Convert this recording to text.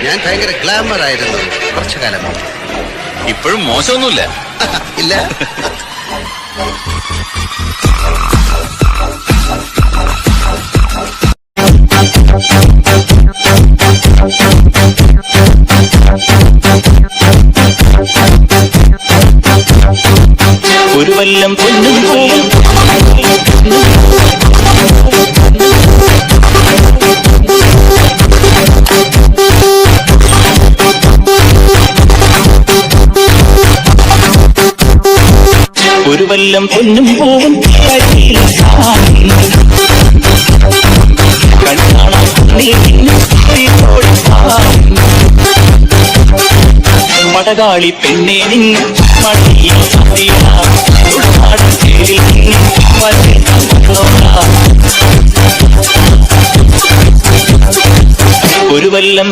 ഞാൻ ഭയങ്കര ഗ്ലാമർ ആയിരുന്നു കുറച്ചു കാലം മുമ്പ്. ഇപ്പോഴും മോശമൊന്നുമില്ല. ഇല്ല. ഒരു വല്ലം പൊന്നും പോലും ഒരു വല്ലം പൊന്നും പോവും മടകാളി പെണ്ണെ നിന്ന് ഒരു വല്ലം